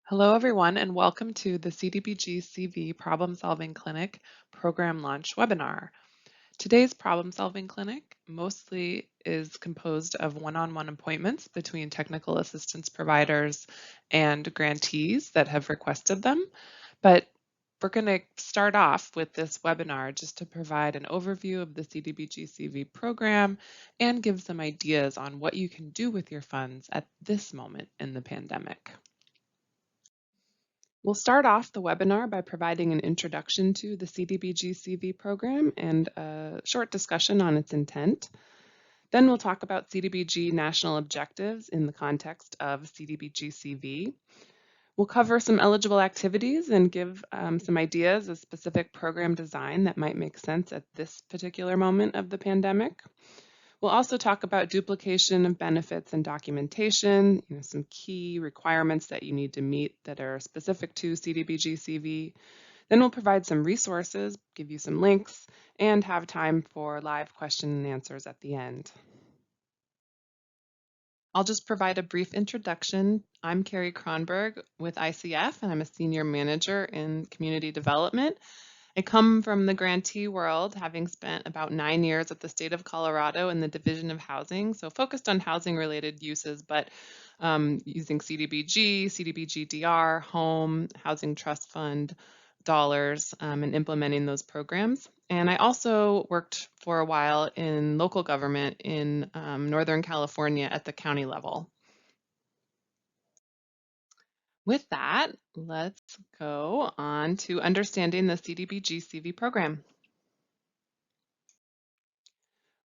Hello, everyone, and welcome to the CDBG-CV Problem Solving Clinic Program Launch webinar. Today's Problem Solving Clinic mostly is composed of one-on-one appointments between technical assistance providers and grantees that have requested them, but we're going to start off with this webinar just to provide an overview of the CDBG-CV program and give some ideas on what you can do with your funds at this moment in the pandemic. We'll start off the webinar by providing an introduction to the CDBG-CV program and a short discussion on its intent. Then we'll talk about CDBG national objectives in the context of CDBG-CV. We'll cover some eligible activities and give some ideas of specific program design that might make sense at this particular moment of the pandemic. We'll also talk about duplication of benefits and documentation, some key requirements that you need to meet that are specific to CDBG-CV. Then we'll provide some resources, give you some links, and have time for live question and answers at the end. I'll just provide a brief introduction. I'm Carrie Kronberg with ICF, and I'm a senior manager in community development. I come from the grantee world, having spent about 9 years at the state of Colorado in the Division of Housing, so focused on housing-related uses, but using CDBG, CDBG-DR, Home, Housing Trust Fund, dollars, and implementing those programs. And I also worked for a while in local government in Northern California at the county level. With that, let's go on to understanding the CDBG-CV program.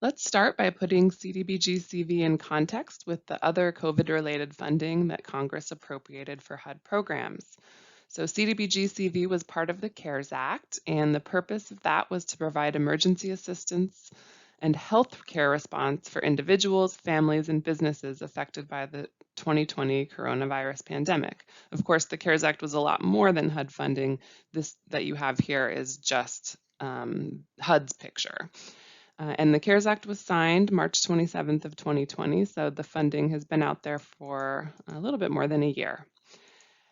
Let's start by putting CDBG-CV in context with the other COVID-related funding that Congress appropriated for HUD programs. So CDBG-CV was part of the CARES Act, and the purpose of that was to provide emergency assistance and health care response for individuals, families, and businesses affected by the 2020 coronavirus pandemic. Of course, the CARES Act was a lot more than HUD funding. This that you have here is just HUD's picture. And the CARES Act was signed March 27th of 2020, so the funding has been out there for a little bit more than a year.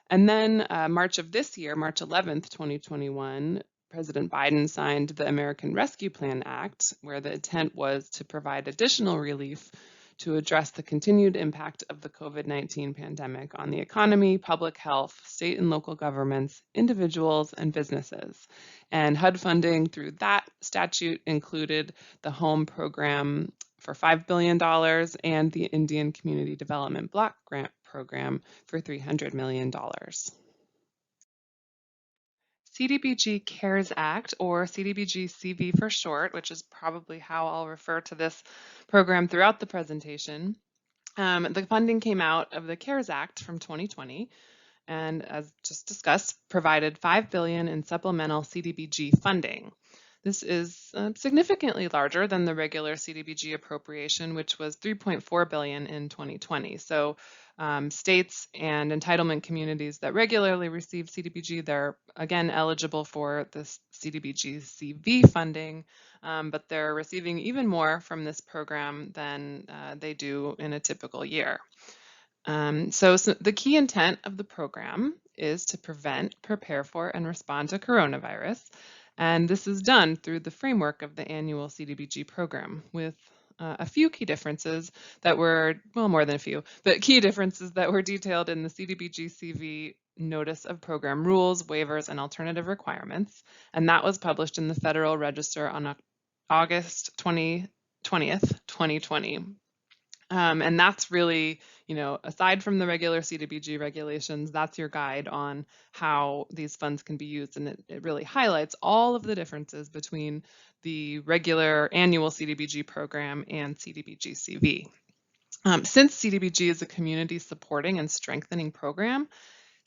And then March of this year, March 11th, 2021, President Biden signed the American Rescue Plan Act, where the intent was to provide additional relief to address the continued impact of the COVID-19 pandemic on the economy, public health, state and local governments, individuals, and businesses. And HUD funding through that statute included the Home Program for $5 billion and the Indian Community Development Block Grant Program for $300 million. CDBG CARES Act, or CDBG-CV for short, which is probably how I'll refer to this program throughout the presentation. The funding came out of the CARES Act from 2020, and as just discussed, provided $5 billion in supplemental CDBG funding. This is significantly larger than the regular CDBG appropriation, which was $3.4 billion in 2020. So states and entitlement communities that regularly receive CDBG, they're again eligible for this CDBG-CV funding, but they're receiving even more from this program than they do in a typical year. So the key intent of the program is to prevent, prepare for, and respond to coronavirus. And this is done through the framework of the annual CDBG program with a few key differences that were, well, more than a few, but key differences that were detailed in the CDBG-CV Notice of Program Rules, Waivers, and Alternative Requirements. And that was published in the Federal Register on August 20th, 2020. And that's really, aside from the regular CDBG regulations, that's your guide on how these funds can be used. And it really highlights all of the differences between the regular annual CDBG program and CDBG-CV. Since CDBG is a community supporting and strengthening program,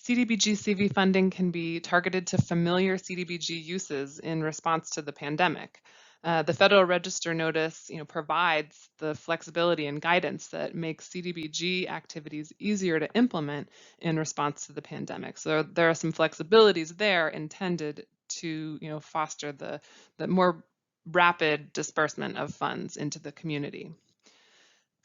CDBG-CV funding can be targeted to familiar CDBG uses in response to the pandemic. The Federal Register notice provides the flexibility and guidance that makes CDBG activities easier to implement in response to the pandemic. So there are some flexibilities there intended to foster the more rapid disbursement of funds into the community.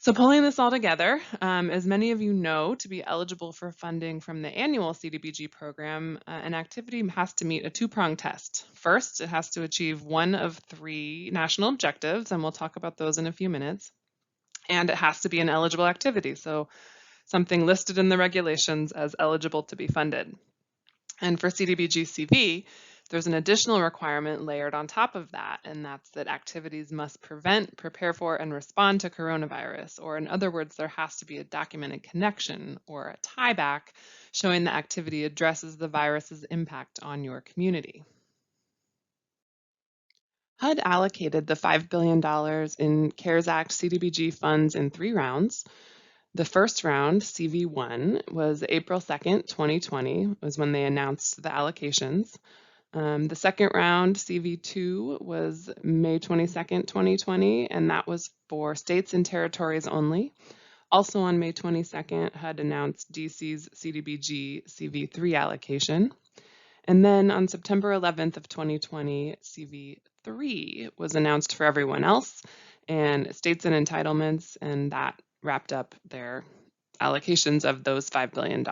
So pulling this all together, as many of you know, to be eligible for funding from the annual CDBG program, an activity has to meet a two-pronged test. First, it has to achieve one of three national objectives, and we'll talk about those in a few minutes. And it has to be an eligible activity, so something listed in the regulations as eligible to be funded. And for CDBG-CV, there's an additional requirement layered on top of that, and that's that activities must prevent, prepare for, and respond to coronavirus. Or in other words, there has to be a documented connection or a tieback showing the activity addresses the virus's impact on your community. HUD allocated the $5 billion in CARES Act CDBG funds in 3 rounds. The first round, CV1, was April 2nd, 2020, was when they announced the allocations. The second round, CV2, was May 22nd, 2020, and that was for states and territories only. Also on May 22nd, HUD announced DC's CDBG-CV3 allocation. And then on September 11th of 2020, CV3 was announced for everyone else, and states and entitlements, and that wrapped up their allocations of those $5 billion.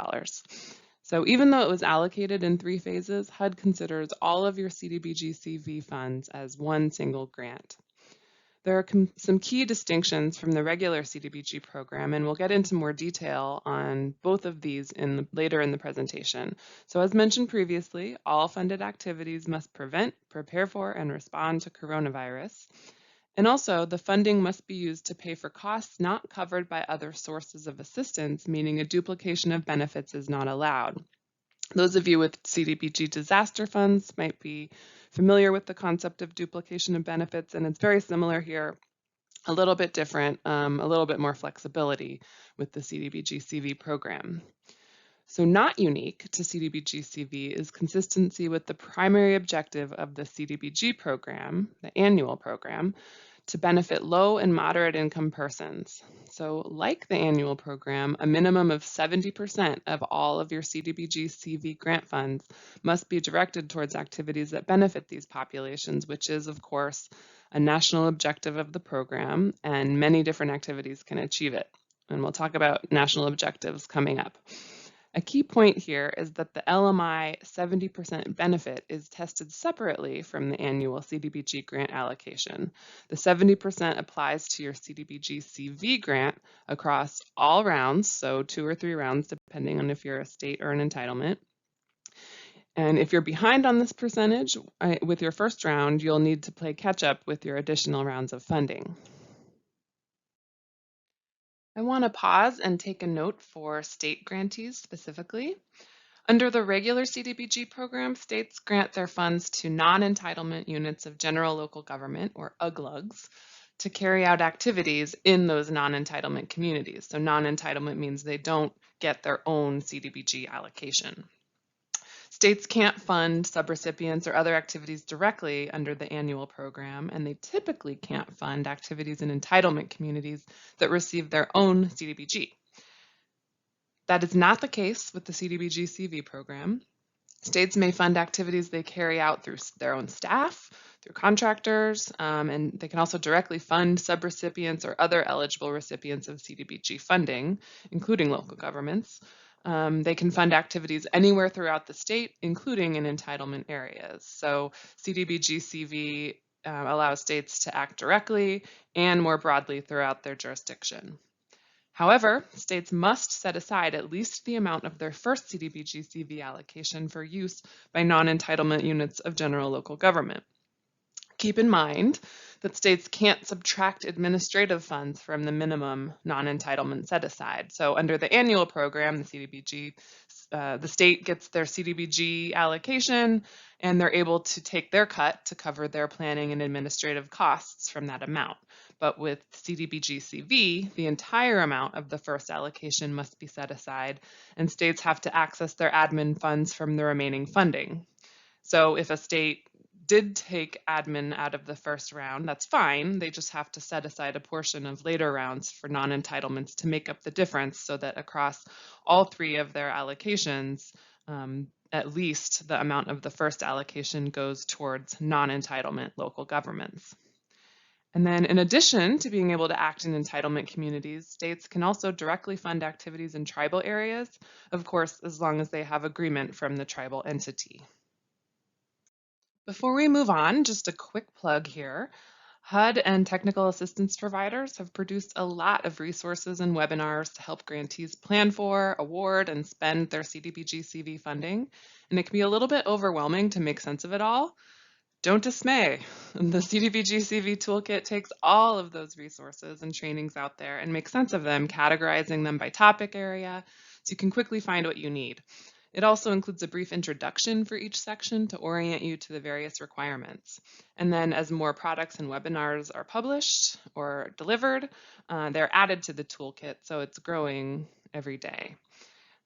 So even though it was allocated in 3 phases, HUD considers all of your CDBG-CV funds as one single grant. There are some key distinctions from the regular CDBG program, and we'll get into more detail on both of these later in the presentation. So as mentioned previously, all funded activities must prevent, prepare for, and respond to coronavirus. And also, the funding must be used to pay for costs not covered by other sources of assistance, meaning a duplication of benefits is not allowed. Those of you with CDBG disaster funds might be familiar with the concept of duplication of benefits, and it's very similar here, a little bit different, a little bit more flexibility with the CDBG-CV program. So not unique to CDBG-CV is consistency with the primary objective of the CDBG program, the annual program, to benefit low and moderate income persons. So like the annual program, a minimum of 70% of all of your CDBG-CV grant funds must be directed towards activities that benefit these populations, which is, of course, a national objective of the program, and many different activities can achieve it. And we'll talk about national objectives coming up. A key point here is that the LMI 70% benefit is tested separately from the annual CDBG grant allocation. The 70% applies to your CDBG-CV grant across all rounds, so 2 or 3 rounds, depending on if you're a state or an entitlement. And if you're behind on this percentage with your first round, you'll need to play catch up with your additional rounds of funding. I want to pause and take a note for state grantees specifically. Under the regular CDBG program, states grant their funds to non-entitlement units of general local government, or UGLUGs, to carry out activities in those non-entitlement communities. So non-entitlement means they don't get their own CDBG allocation. States can't fund subrecipients or other activities directly under the annual program, and they typically can't fund activities in entitlement communities that receive their own CDBG. That is not the case with the CDBG-CV program. States may fund activities they carry out through their own staff, through contractors, and they can also directly fund subrecipients or other eligible recipients of CDBG funding, including local governments. They can fund activities anywhere throughout the state, including in entitlement areas. So CDBG-CV allows states to act directly and more broadly throughout their jurisdiction. However, states must set aside at least the amount of their first CDBG-CV allocation for use by non-entitlement units of general local government. Keep in mind that states can't subtract administrative funds from the minimum non-entitlement set aside. So under the annual program, the CDBG, the state gets their CDBG allocation, and they're able to take their cut to cover their planning and administrative costs from that amount. But with CDBG-CV, the entire amount of the first allocation must be set aside, and states have to access their admin funds from the remaining funding. So if a state did take admin out of the first round, that's fine. They just have to set aside a portion of later rounds for non-entitlements to make up the difference so that across all 3 of their allocations, at least the amount of the first allocation goes towards non-entitlement local governments. And then in addition to being able to act in entitlement communities, states can also directly fund activities in tribal areas, of course, as long as they have agreement from the tribal entity. Before we move on, just a quick plug here. HUD and technical assistance providers have produced a lot of resources and webinars to help grantees plan for, award, and spend their CDBG-CV funding. And it can be a little bit overwhelming to make sense of it all. Don't dismay. The CDBG-CV Toolkit takes all of those resources and trainings out there and makes sense of them, categorizing them by topic area, so you can quickly find what you need. It also includes a brief introduction for each section to orient you to the various requirements. And then as more products and webinars are published or delivered, they're added to the toolkit, so it's growing every day.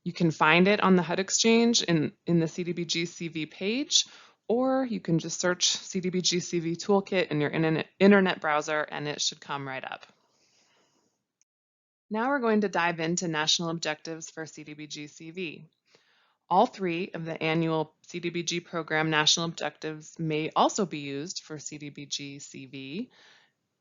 You can find it on the HUD Exchange in the CDBG-CV page, or you can just search CDBG-CV Toolkit in your internet browser and it should come right up. Now we're going to dive into national objectives for CDBG-CV. All three of the annual CDBG program national objectives may also be used for CDBG-CV,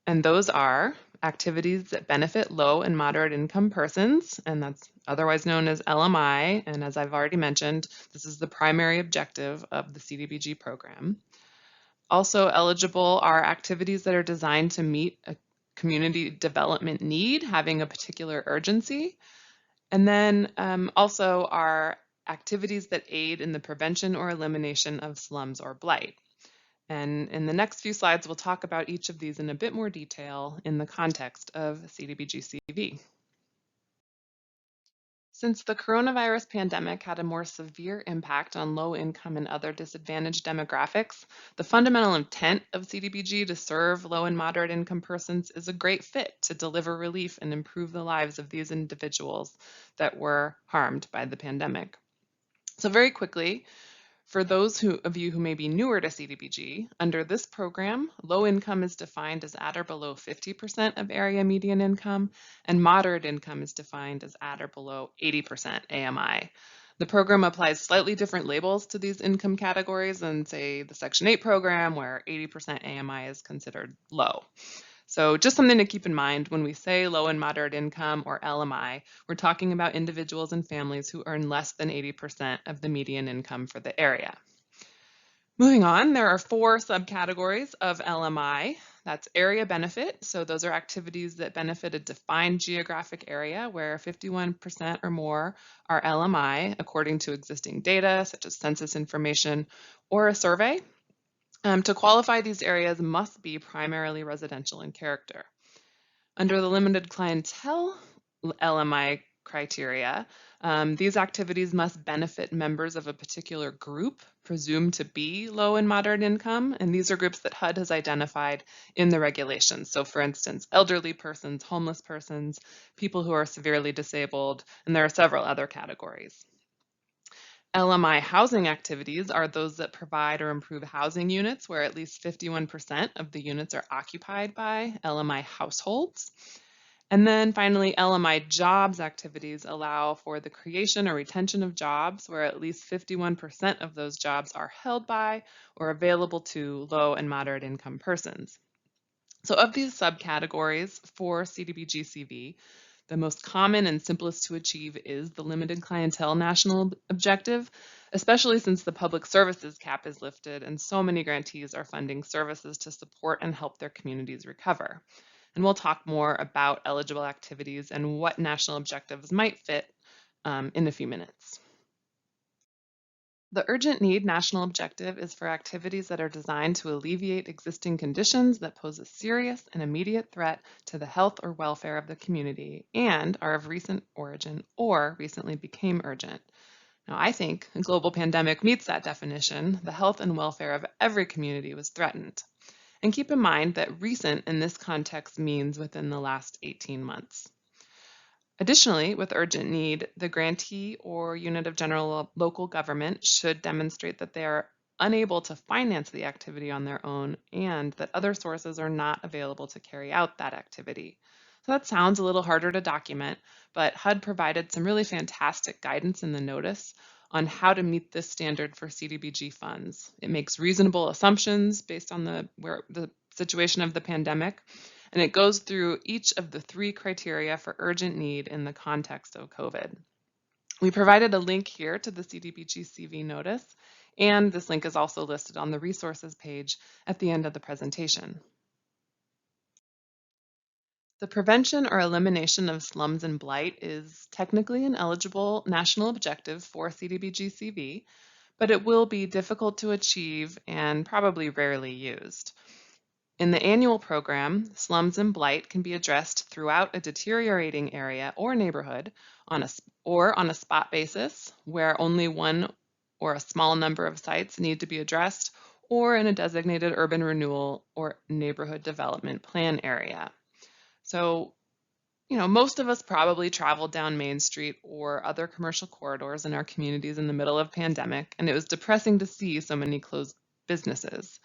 and those are activities that benefit low and moderate income persons, and that's otherwise known as LMI, and as I've already mentioned, this is the primary objective of the CDBG program. Also eligible are activities that are designed to meet a community development need, having a particular urgency, and then also are activities that aid in the prevention or elimination of slums or blight. And in the next few slides, we'll talk about each of these in a bit more detail in the context of CDBG-CV. Since the coronavirus pandemic had a more severe impact on low income and other disadvantaged demographics, the fundamental intent of CDBG to serve low and moderate income persons is a great fit to deliver relief and improve the lives of these individuals that were harmed by the pandemic. So very quickly, for those of you who may be newer to CDBG, under this program, low income is defined as at or below 50% of area median income, and moderate income is defined as at or below 80% AMI. The program applies slightly different labels to these income categories than, say, the Section 8 program, where 80% AMI is considered low. So just something to keep in mind when we say low and moderate income or LMI, we're talking about individuals and families who earn less than 80% of the median income for the area. Moving on, there are 4 subcategories of LMI. That's area benefit. So those are activities that benefit a defined geographic area where 51% or more are LMI according to existing data, such as census information or a survey. To qualify, these areas must be primarily residential in character. Under the limited clientele LMI criteria, these activities must benefit members of a particular group presumed to be low and moderate income, and these are groups that HUD has identified in the regulations. So for instance, elderly persons, homeless persons, people who are severely disabled, and there are several other categories. LMI housing activities are those that provide or improve housing units where at least 51% of the units are occupied by LMI households. And then finally, LMI jobs activities allow for the creation or retention of jobs where at least 51% of those jobs are held by or available to low and moderate income persons. So of these subcategories for CDBG-CV, the most common and simplest to achieve is the limited clientele national objective, especially since the public services cap is lifted and so many grantees are funding services to support and help their communities recover. And we'll talk more about eligible activities and what national objectives might fit in a few minutes. The urgent need national objective is for activities that are designed to alleviate existing conditions that pose a serious and immediate threat to the health or welfare of the community and are of recent origin or recently became urgent. Now, I think a global pandemic meets that definition. The health and welfare of every community was threatened. And keep in mind that recent in this context means within the last 18 months. Additionally, with urgent need, the grantee or unit of general local government should demonstrate that they are unable to finance the activity on their own and that other sources are not available to carry out that activity. So that sounds a little harder to document, but HUD provided some really fantastic guidance in the notice on how to meet this standard for CDBG funds. It makes reasonable assumptions based on where the situation of the pandemic, and it goes through each of the 3 criteria for urgent need in the context of COVID. We provided a link here to the CDBG-CV notice, and this link is also listed on the resources page at the end of the presentation. The prevention or elimination of slums and blight is technically an eligible national objective for CDBG-CV, but it will be difficult to achieve and probably rarely used. In the annual program, slums and blight can be addressed throughout a deteriorating area or neighborhood on a spot basis where only one or a small number of sites need to be addressed, or in a designated urban renewal or neighborhood development plan area. So, most of us probably traveled down Main Street or other commercial corridors in our communities in the middle of pandemic, and it was depressing to see so many closed businesses.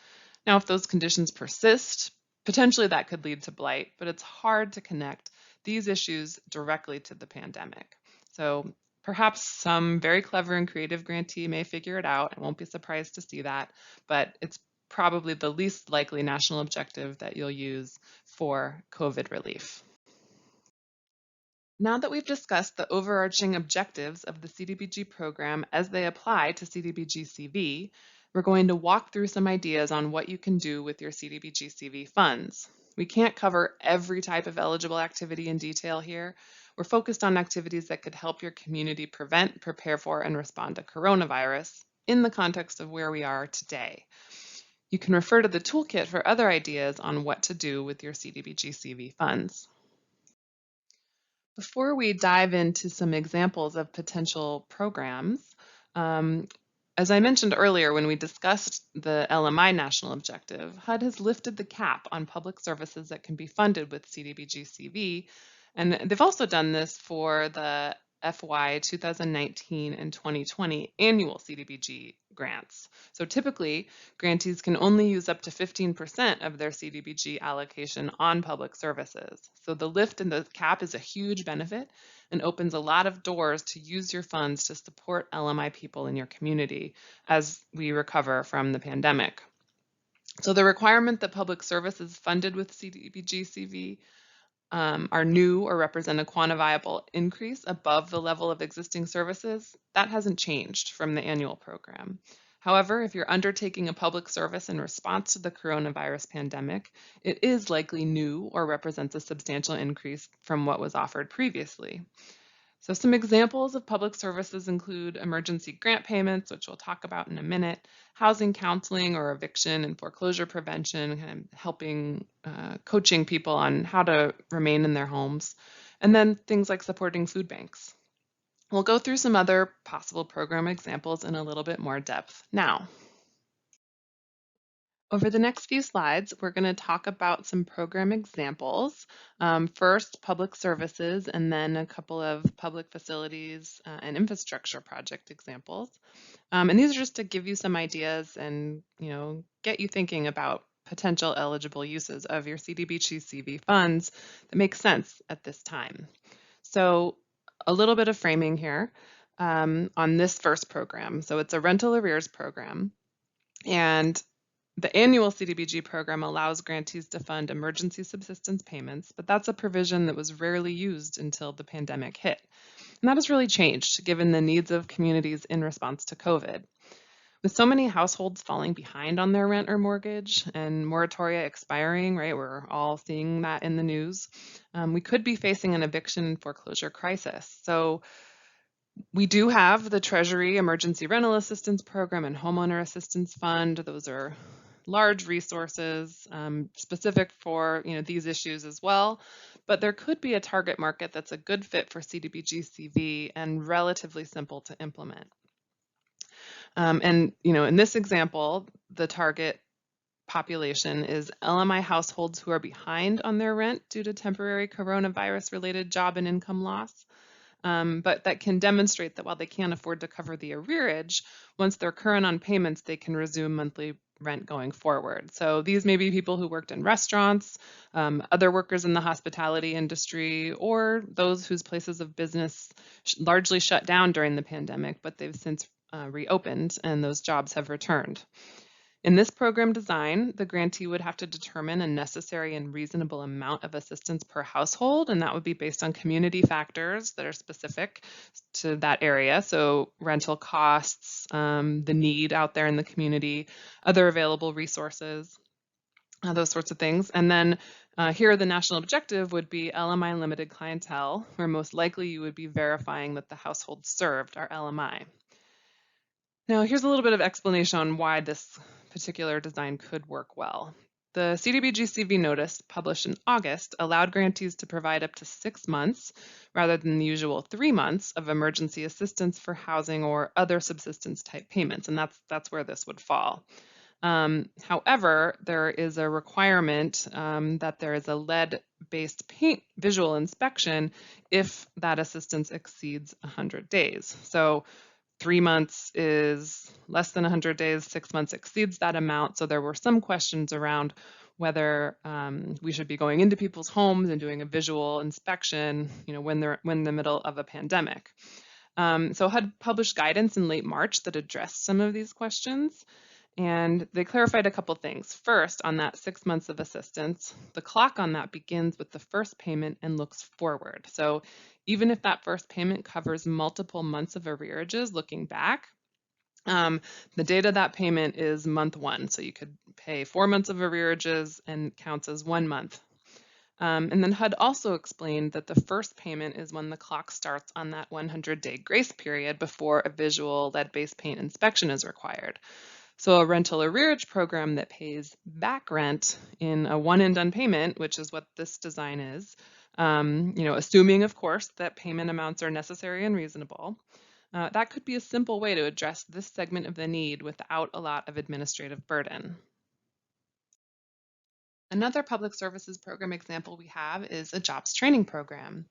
Now, if those conditions persist, potentially that could lead to blight, but it's hard to connect these issues directly to the pandemic. So perhaps some very clever and creative grantee may figure it out. I won't be surprised to see that, but it's probably the least likely national objective that you'll use for COVID relief. Now that we've discussed the overarching objectives of the CDBG program as they apply to CDBG-CV, we're going to walk through some ideas on what you can do with your CDBG-CV funds. We can't cover every type of eligible activity in detail here. We're focused on activities that could help your community prevent, prepare for, and respond to coronavirus in the context of where we are today. You can refer to the toolkit for other ideas on what to do with your CDBG-CV funds. Before we dive into some examples of potential programs, as I mentioned earlier when we discussed the LMI national objective, HUD has lifted the cap on public services that can be funded with CDBG-CV, and they've also done this for the FY 2019 and 2020 annual CDBG grants. So typically, grantees can only use up to 15% of their CDBG allocation on public services. So the lift in the cap is a huge benefit and opens a lot of doors to use your funds to support LMI people in your community as we recover from the pandemic. So the requirement that public services funded with CDBG-CV are new or represent a quantifiable increase above the level of existing services, that hasn't changed from the annual program. However, if you're undertaking a public service in response to the coronavirus pandemic, it is likely new or represents a substantial increase from what was offered previously. So some examples of public services include emergency grant payments, which we'll talk about in a minute, housing counseling or eviction and foreclosure prevention, kind of helping coaching people on how to remain in their homes, and then things like supporting food banks. We'll go through some other possible program examples in a little bit more depth now. Over the next few slides, we're going to talk about some program examples. First, public services, and then a couple of public facilities and infrastructure project examples. And these are just to give you some ideas and get you thinking about potential eligible uses of your CDBG-CV funds that make sense at this time. So a little bit of framing here on this first program. So it's a rental arrears program, and the annual CDBG program allows grantees to fund emergency subsistence payments, but that's a provision that was rarely used until the pandemic hit. And that has really changed given the needs of communities in response to COVID. With so many households falling behind on their rent or mortgage and moratoria expiring, right, we're all seeing that in the news, we could be facing an eviction and foreclosure crisis. So we do have the Treasury Emergency Rental Assistance Program and Homeowner Assistance Fund. Those are large resources specific for these issues as well, but there could be a target market that's a good fit for CDBG-CV and relatively simple to implement. And in this example, the target population is LMI households who are behind on their rent due to temporary coronavirus-related job and income loss. But that can demonstrate that while they can't afford to cover the arrearage, once they're current on payments, they can resume monthly rent going forward. So these may be people who worked in restaurants, other workers in the hospitality industry, or those whose places of business largely shut down during the pandemic, but they've since reopened and those jobs have returned. In this program design, the grantee would have to determine a necessary and reasonable amount of assistance per household, and that would be based on community factors that are specific to that area. So rental costs, the need out there in the community, other available resources, those sorts of things. And then here, the national objective would be LMI limited clientele, where most likely you would be verifying that the households served are LMI. Now, here's a little bit of explanation on why this particular design could work well. The CDBG-CV notice published in August allowed grantees to provide up to 6 months, rather than the usual 3 months, of emergency assistance for housing or other subsistence type payments, and that's where this would fall. However, there is a requirement that there is a lead-based paint visual inspection if that assistance exceeds 100 days. So 3 months is less than 100 days, 6 months exceeds that amount. So there were some questions around whether we should be going into people's homes and doing a visual inspection, when they're in the middle of a pandemic. So HUD published guidance in late March that addressed some of these questions. And they clarified a couple things. First, on that 6 months of assistance, the clock on that begins with the first payment and looks forward. So even if that first payment covers multiple months of arrearages looking back, the date of that payment is month 1. So you could pay 4 months of arrearages and counts as 1 month. And then HUD also explained that the first payment is when the clock starts on that 100-day grace period before a visual lead-based paint inspection is required. So a rental arrearage program that pays back rent in a one and done payment, which is what this design is, assuming, of course, that payment amounts are necessary and reasonable, that could be a simple way to address this segment of the need without a lot of administrative burden. Another public services program example we have is a jobs training program.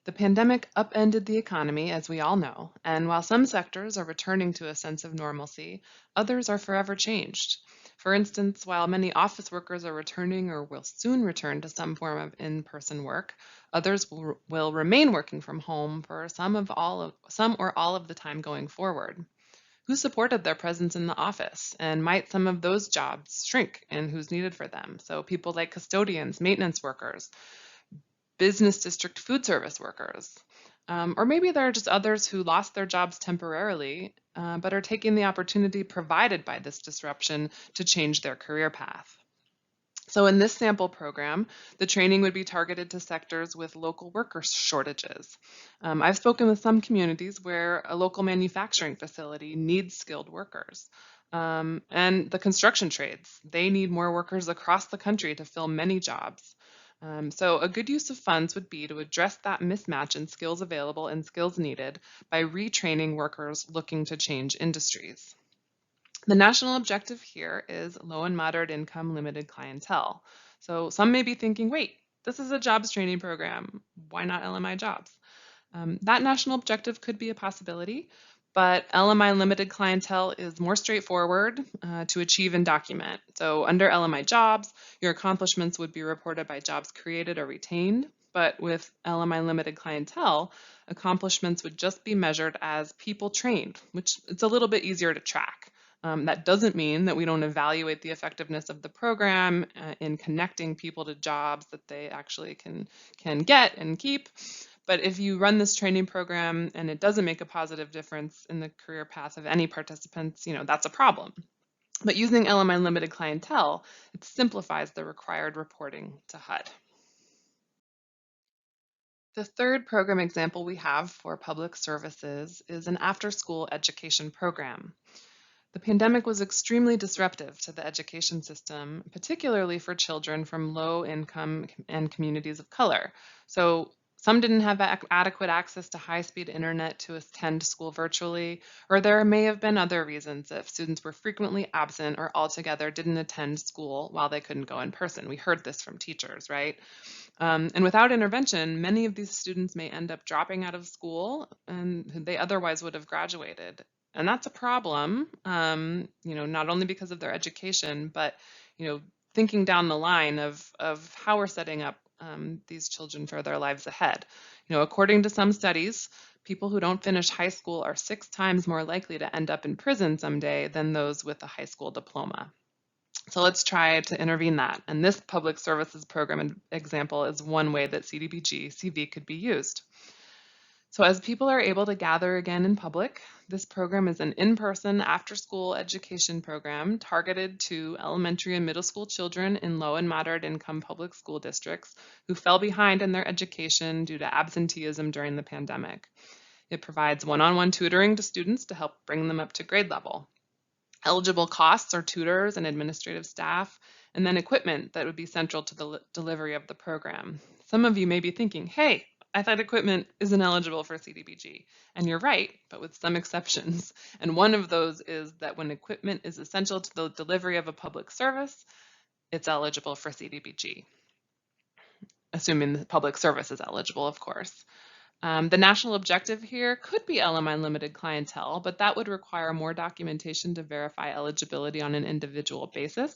The pandemic upended the economy, as we all know, and while some sectors are returning to a sense of normalcy, others are forever changed. For instance, while many office workers are returning or will soon return to some form of in-person work, others will remain working from home for some or all of the time going forward. Who supported their presence in the office, and might some of those jobs shrink and who's needed for them? So people like custodians, maintenance workers, business district food service workers. Or maybe there are just others who lost their jobs temporarily, but are taking the opportunity provided by this disruption to change their career path. So in this sample program, the training would be targeted to sectors with local worker shortages. I've spoken with some communities where a local manufacturing facility needs skilled workers. And the construction trades, they need more workers across the country to fill many jobs. So a good use of funds would be to address that mismatch in skills available and skills needed by retraining workers looking to change industries. The national objective here is low and moderate income limited clientele. So some may be thinking, wait, this is a jobs training program. Why not LMI jobs? That national objective could be a possibility, but LMI limited clientele is more straightforward to achieve and document. So under LMI jobs, your accomplishments would be reported by jobs created or retained, but with LMI limited clientele, accomplishments would just be measured as people trained, which it's a little bit easier to track. That doesn't mean that we don't evaluate the effectiveness of the program in connecting people to jobs that they actually can get and keep. But if you run this training program and it doesn't make a positive difference in the career path of any participants, that's a problem. But using LMI limited clientele, it simplifies the required reporting to HUD. The third program example we have for public services is an after-school education program. The pandemic was extremely disruptive to the education system, particularly for children from low income and communities of color. So some didn't have adequate access to high-speed internet to attend school virtually, or there may have been other reasons if students were frequently absent or altogether didn't attend school while they couldn't go in person. We heard this from teachers, right? And without intervention, many of these students may end up dropping out of school and they otherwise would have graduated. And that's a problem, not only because of their education, but, thinking down the line of how we're setting up these children for their lives ahead. According to some studies, people who don't finish high school are 6 times more likely to end up in prison someday than those with a high school diploma. So let's try to intervene that. And this public services program example is one way that CDBG-CV could be used. So as people are able to gather again in public, this program is an in-person after-school education program targeted to elementary and middle school children in low and moderate income public school districts who fell behind in their education due to absenteeism during the pandemic. It provides one-on-one tutoring to students to help bring them up to grade level. Eligible costs are tutors and administrative staff, and then equipment that would be central to the delivery of the program. Some of you may be thinking, hey, I thought equipment isn't eligible for CDBG. And you're right, but with some exceptions. And one of those is that when equipment is essential to the delivery of a public service, it's eligible for CDBG, assuming the public service is eligible, of course. The national objective here could be LMI limited clientele, but that would require more documentation to verify eligibility on an individual basis.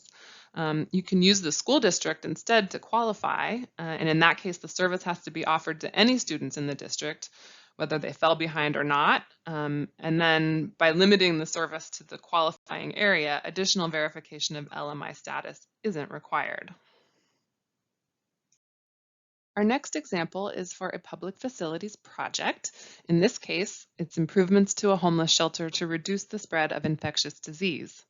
You can use the school district instead to qualify, and in that case, the service has to be offered to any students in the district, whether they fell behind or not. And then by limiting the service to the qualifying area, additional verification of LMI status isn't required. Our next example is for a public facilities project. In this case, it's improvements to a homeless shelter to reduce the spread of infectious disease.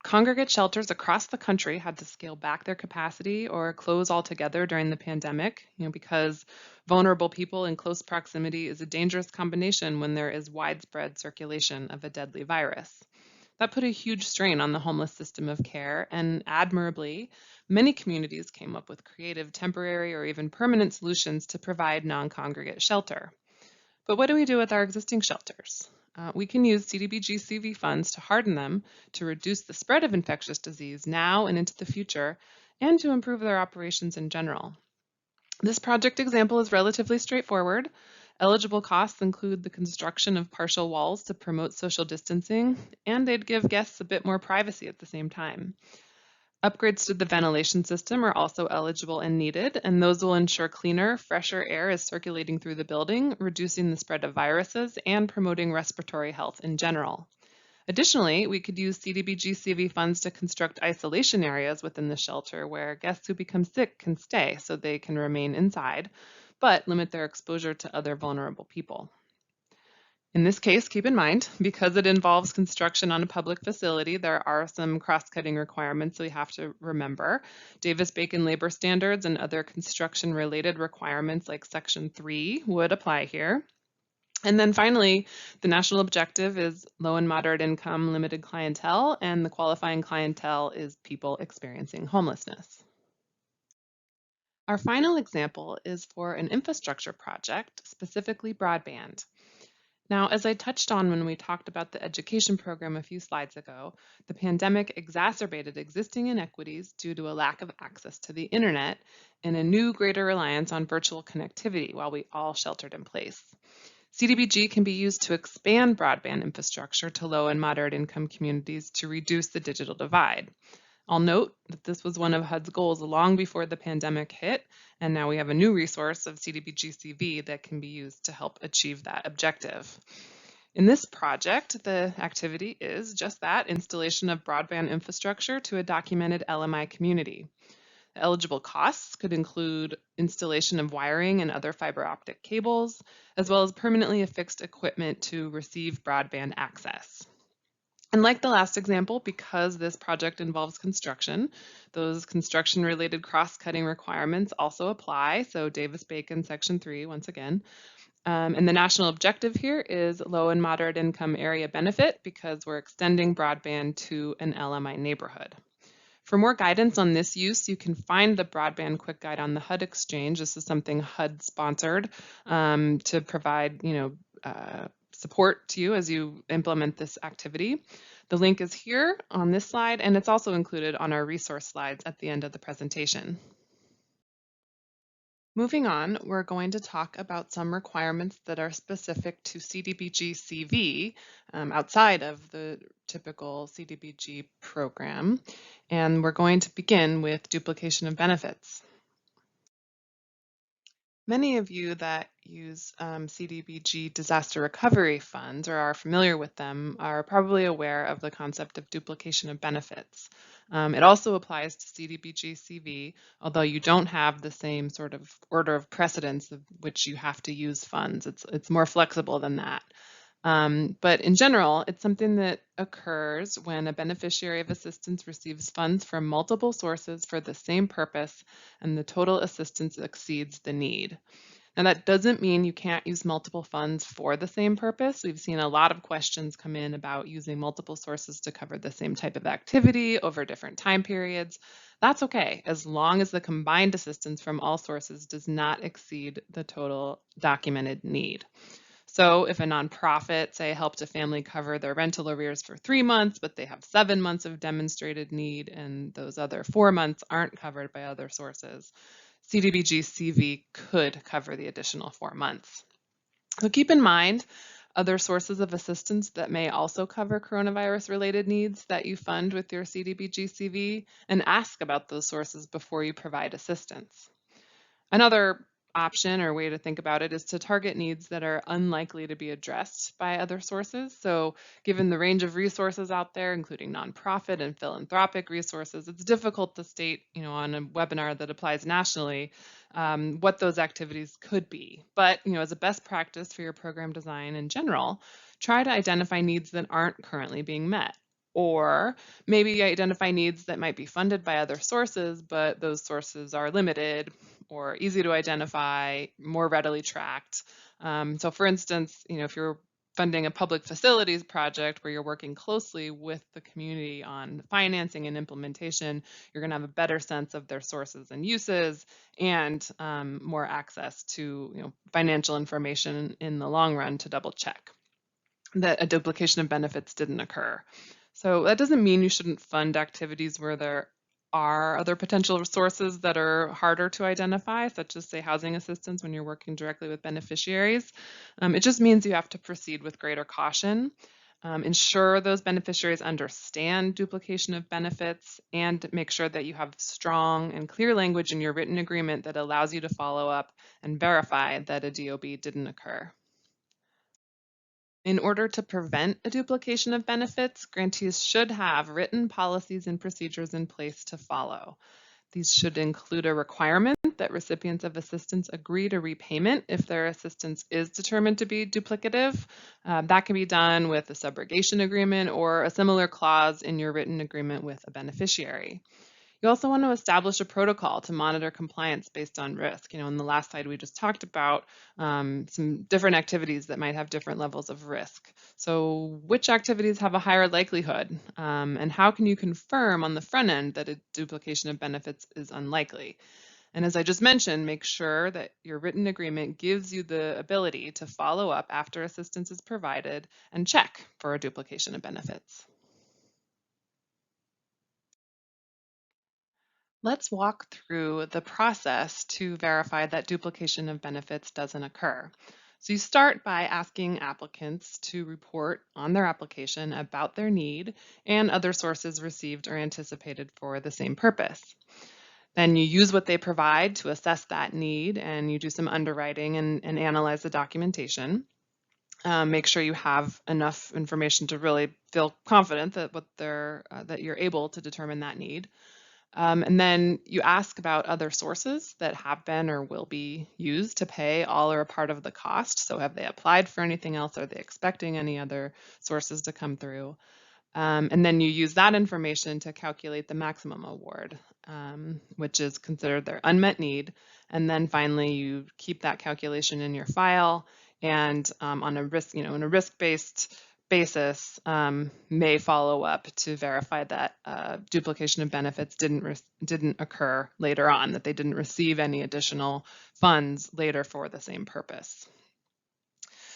Congregate shelters across the country had to scale back their capacity or close altogether during the pandemic, because vulnerable people in close proximity is a dangerous combination when there is widespread circulation of a deadly virus. That put a huge strain on the homeless system of care, and admirably, many communities came up with creative temporary or even permanent solutions to provide non-congregate shelter. But what do we do with our existing shelters? We can use CDBG-CV funds to harden them, to reduce the spread of infectious disease now and into the future, and to improve their operations in general. This project example is relatively straightforward. Eligible costs include the construction of partial walls to promote social distancing, and they'd give guests a bit more privacy at the same time. Upgrades to the ventilation system are also eligible and needed, and those will ensure cleaner, fresher air is circulating through the building, reducing the spread of viruses and promoting respiratory health in general. Additionally, we could use CDBG-CV funds to construct isolation areas within the shelter where guests who become sick can stay so they can remain inside, but limit their exposure to other vulnerable people. In this case, keep in mind, because it involves construction on a public facility, there are some cross-cutting requirements we have to remember. Davis-Bacon labor standards and other construction-related requirements like Section 3 would apply here. And then finally, the national objective is low and moderate income limited clientele, and the qualifying clientele is people experiencing homelessness. Our final example is for an infrastructure project, specifically broadband. Now, as I touched on when we talked about the education program a few slides ago, the pandemic exacerbated existing inequities due to a lack of access to the internet and a new greater reliance on virtual connectivity while we all sheltered in place. CDBG can be used to expand broadband infrastructure to low and moderate income communities to reduce the digital divide. I'll note that this was one of HUD's goals long before the pandemic hit, and now we have a new resource of CDBG-CV that can be used to help achieve that objective. In this project, the activity is just that, installation of broadband infrastructure to a documented LMI community. Eligible costs could include installation of wiring and other fiber optic cables, as well as permanently affixed equipment to receive broadband access. And like the last example, because this project involves construction, those construction-related cross-cutting requirements also apply. So Davis-Bacon Section 3, once again. And the national objective here is low and moderate income area benefit because we're extending broadband to an LMI neighborhood. For more guidance on this use, you can find the Broadband Quick Guide on the HUD Exchange. This is something HUD sponsored to provide, support to you as you implement this activity. The link is here on this slide, and it's also included on our resource slides at the end of the presentation. Moving on, we're going to talk about some requirements that are specific to CDBG-CV outside of the typical CDBG program. And we're going to begin with duplication of benefits. Many of you that use CDBG disaster recovery funds or are familiar with them are probably aware of the concept of duplication of benefits. It also applies to CDBG-CV, although you don't have the same sort of order of precedence of which you have to use funds. It's more flexible than that. But in general, it's something that occurs when a beneficiary of assistance receives funds from multiple sources for the same purpose and the total assistance exceeds the need. Now, that doesn't mean you can't use multiple funds for the same purpose. We've seen a lot of questions come in about using multiple sources to cover the same type of activity over different time periods. That's okay, as long as the combined assistance from all sources does not exceed the total documented need. So if a nonprofit, say, helped a family cover their rental arrears for 3 months, but they have 7 months of demonstrated need and those other 4 months aren't covered by other sources, CDBG-CV could cover the additional 4 months. So keep in mind other sources of assistance that may also cover coronavirus-related needs that you fund with your CDBG-CV and ask about those sources before you provide assistance. Another option or way to think about it is to target needs that are unlikely to be addressed by other sources. So given the range of resources out there, including nonprofit and philanthropic resources, it's difficult to state, on a webinar that applies nationally, what those activities could be. But, as a best practice for your program design in general, try to identify needs that aren't currently being met. Or maybe identify needs that might be funded by other sources, but those sources are limited or easy to identify, more readily tracked. So for instance, if you're funding a public facilities project where you're working closely with the community on financing and implementation, you're going to have a better sense of their sources and uses and more access to financial information in the long run to double check that a duplication of benefits didn't occur. So that doesn't mean you shouldn't fund activities where there are other potential sources that are harder to identify, such as, say, housing assistance when you're working directly with beneficiaries. It just means you have to proceed with greater caution. Ensure those beneficiaries understand duplication of benefits and make sure that you have strong and clear language in your written agreement that allows you to follow up and verify that a DOB didn't occur. In order to prevent a duplication of benefits, grantees should have written policies and procedures in place to follow. These should include a requirement that recipients of assistance agree to repayment if their assistance is determined to be duplicative. That can be done with a subrogation agreement or a similar clause in your written agreement with a beneficiary. You also want to establish a protocol to monitor compliance based on risk. In the last slide, we just talked about some different activities that might have different levels of risk. So which activities have a higher likelihood? And how can you confirm on the front end that a duplication of benefits is unlikely? And as I just mentioned, make sure that your written agreement gives you the ability to follow up after assistance is provided and check for a duplication of benefits. Let's walk through the process to verify that duplication of benefits doesn't occur. So you start by asking applicants to report on their application about their need and other sources received or anticipated for the same purpose. Then you use what they provide to assess that need and you do some underwriting and analyze the documentation. Make sure you have enough information to really feel confident that that you're able to determine that need. And then you ask about other sources that have been or will be used to pay all or a part of the cost. So have they applied for anything else? Are they expecting any other sources to come through? And then you use that information to calculate the maximum award, which is considered their unmet need. And then finally, you keep that calculation in your file and on a risk, in a risk-based basis, may follow up to verify that duplication of benefits didn't occur later on, that they didn't receive any additional funds later for the same purpose.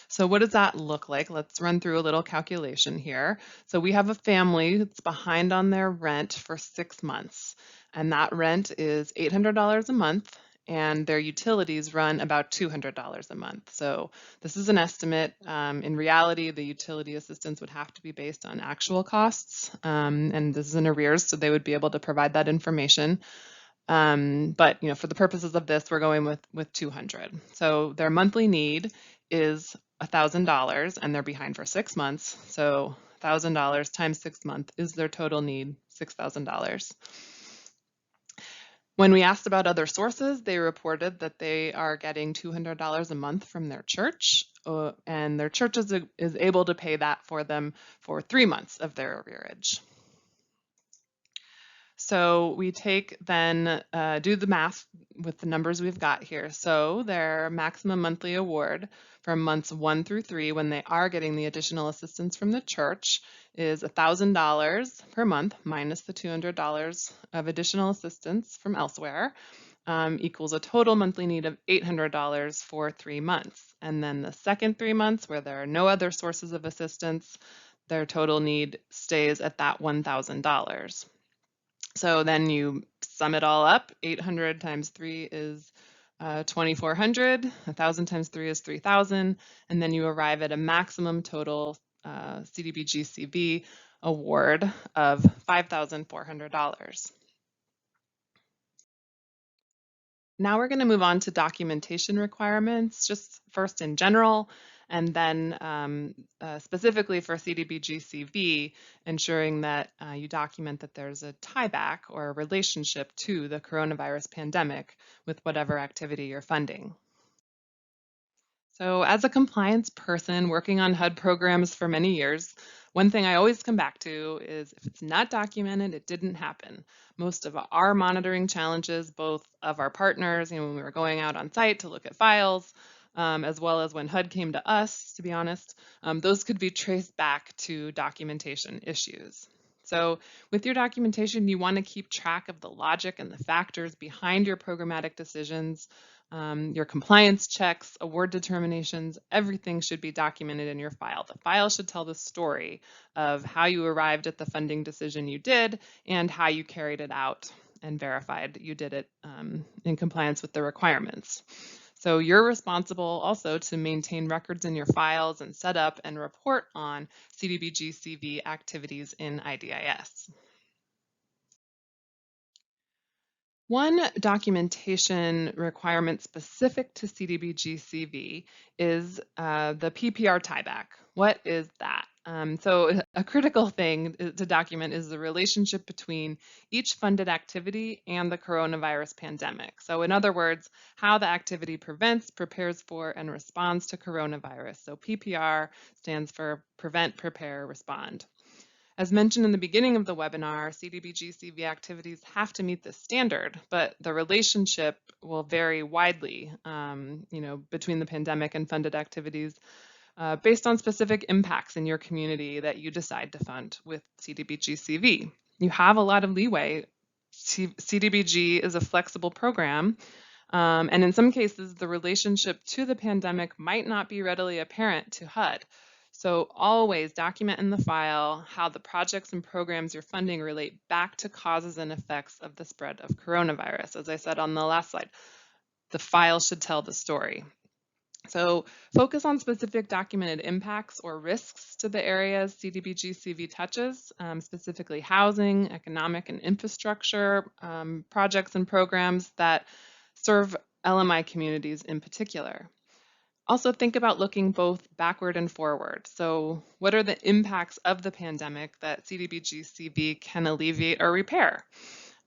So what does that look like? Let's run through a little calculation here. So we have a family that's behind on their rent for 6 months, and that rent is $800 a month, and their utilities run about $200 a month. So this is an estimate. In reality, the utility assistance would have to be based on actual costs, and this is in arrears, so they would be able to provide that information. But for the purposes of this, we're going with 200. So their monthly need is $1,000, and they're behind for 6 months. So $1,000 times 6 months is their total need, $6,000. When we asked about other sources, they reported that they are getting $200 a month from their church, and their church is able to pay that for them for 3 months of their arrearage. So we take then, do the math with the numbers we've got here. So their maximum monthly award from months 1 through 3, when they are getting the additional assistance from the church, is $1,000 per month minus the $200 of additional assistance from elsewhere, equals a total monthly need of $800 for 3 months. And then the second 3 months, where there are no other sources of assistance, their total need stays at that $1,000. So then you sum it all up. 800 times 3 is 2,400. 1,000 times 3 is 3,000. And then you arrive at a maximum total CDBG-CV award of $5,400. Now we're going to move on to documentation requirements, just first in general, and then specifically for CDBG-CV, ensuring that you document that there's a tieback or a relationship to the coronavirus pandemic with whatever activity you're funding. So as a compliance person working on HUD programs for many years, one thing I always come back to is if it's not documented, it didn't happen. Most of our monitoring challenges, both of our partners, when we were going out on site to look at files, as well as when HUD came to us, to be honest, those could be traced back to documentation issues. So with your documentation, you want to keep track of the logic and the factors behind your programmatic decisions. Your compliance checks, award determinations, everything should be documented in your file. The file should tell the story of how you arrived at the funding decision you did and how you carried it out and verified that you did it in compliance with the requirements. So you're responsible also to maintain records in your files and set up and report on CDBG-CV activities in IDIS. One documentation requirement specific to CDBG-CV is the PPR tieback. What is that? So a critical thing to document is the relationship between each funded activity and the coronavirus pandemic. So in other words, how the activity prevents, prepares for, and responds to coronavirus. So PPR stands for Prevent, Prepare, Respond. As mentioned in the beginning of the webinar, CDBG-CV activities have to meet this standard, but the relationship will vary widely, between the pandemic and funded activities based on specific impacts in your community that you decide to fund with CDBG-CV. You have a lot of leeway. CDBG is a flexible program, and in some cases, the relationship to the pandemic might not be readily apparent to HUD. So always document in the file how the projects and programs you're funding relate back to causes and effects of the spread of coronavirus. As I said on the last slide, the file should tell the story. So focus on specific documented impacts or risks to the areas CDBG-CV touches, specifically housing, economic and infrastructure projects and programs that serve LMI communities in particular. Also think about looking both backward and forward. So what are the impacts of the pandemic that CDBG-CV can alleviate or repair?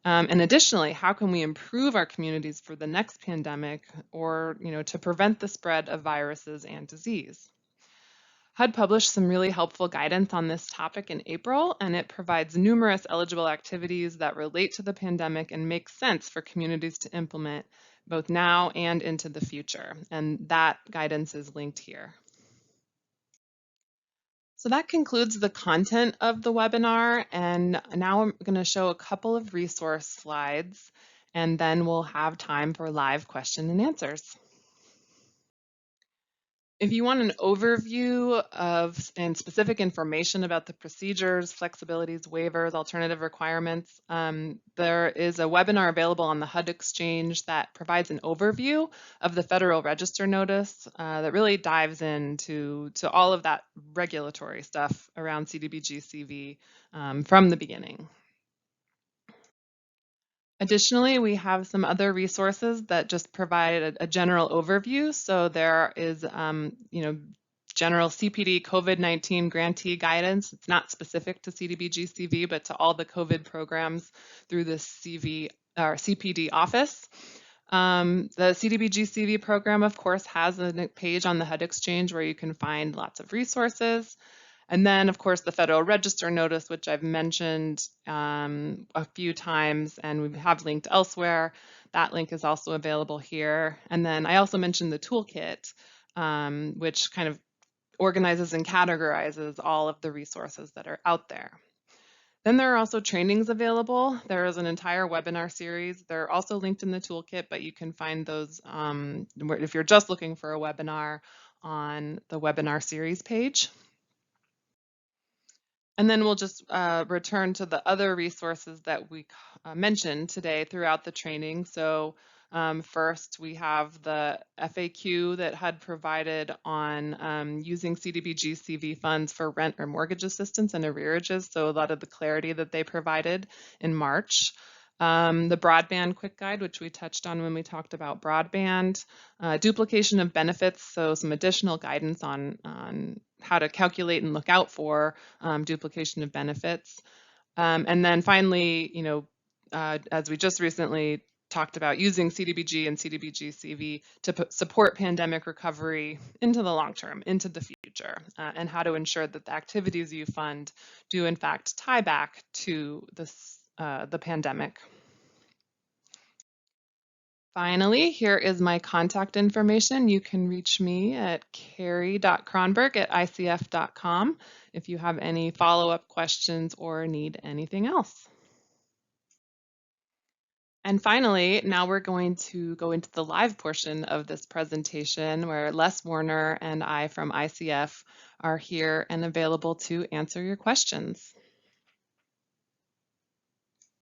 And additionally, how can we improve our communities for the next pandemic or to prevent the spread of viruses and disease? HUD published some really helpful guidance on this topic in April, and it provides numerous eligible activities that relate to the pandemic and make sense for communities to implement both now and into the future. And that guidance is linked here. So that concludes the content of the webinar. And now I'm going to show a couple of resource slides, and then we'll have time for live question and answers. If you want an overview of and specific information about the procedures, flexibilities, waivers, alternative requirements, there is a webinar available on the HUD Exchange that provides an overview of the Federal Register notice that really dives into all of that regulatory stuff around CDBG-CV from the beginning. Additionally, we have some other resources that just provide a general overview. So there is, general CPD COVID-19 grantee guidance. It's not specific to CDBG-CV, but to all the COVID programs through the CV or CPD office. The CDBG-CV program, of course, has a page on the HUD Exchange where you can find lots of resources. And then, of course, the Federal Register notice, which I've mentioned a few times and we have linked elsewhere. That link is also available here. And then I also mentioned the toolkit, which kind of organizes and categorizes all of the resources that are out there. Then there are also trainings available. There is an entire webinar series. They're also linked in the toolkit, but you can find those if you're just looking for a webinar on the webinar series page. And then we'll just return to the other resources that we mentioned today throughout the training. So first, we have the FAQ that HUD provided on using CDBG-CV funds for rent or mortgage assistance and arrearages. So a lot of the clarity that they provided in March. The broadband quick guide, which we touched on when we talked about broadband, duplication of benefits, so some additional guidance on how to calculate and look out for duplication of benefits. And then finally, as we just recently talked about, using CDBG and CDBG-CV to support pandemic recovery into the long term, into the future, and how to ensure that the activities you fund do in fact tie back to the pandemic. Finally, here is my contact information. You can reach me at carrie.kronberg@icf.com if you have any follow-up questions or need anything else. And finally, now we're going to go into the live portion of this presentation where Les Warner and I from ICF are here and available to answer your questions.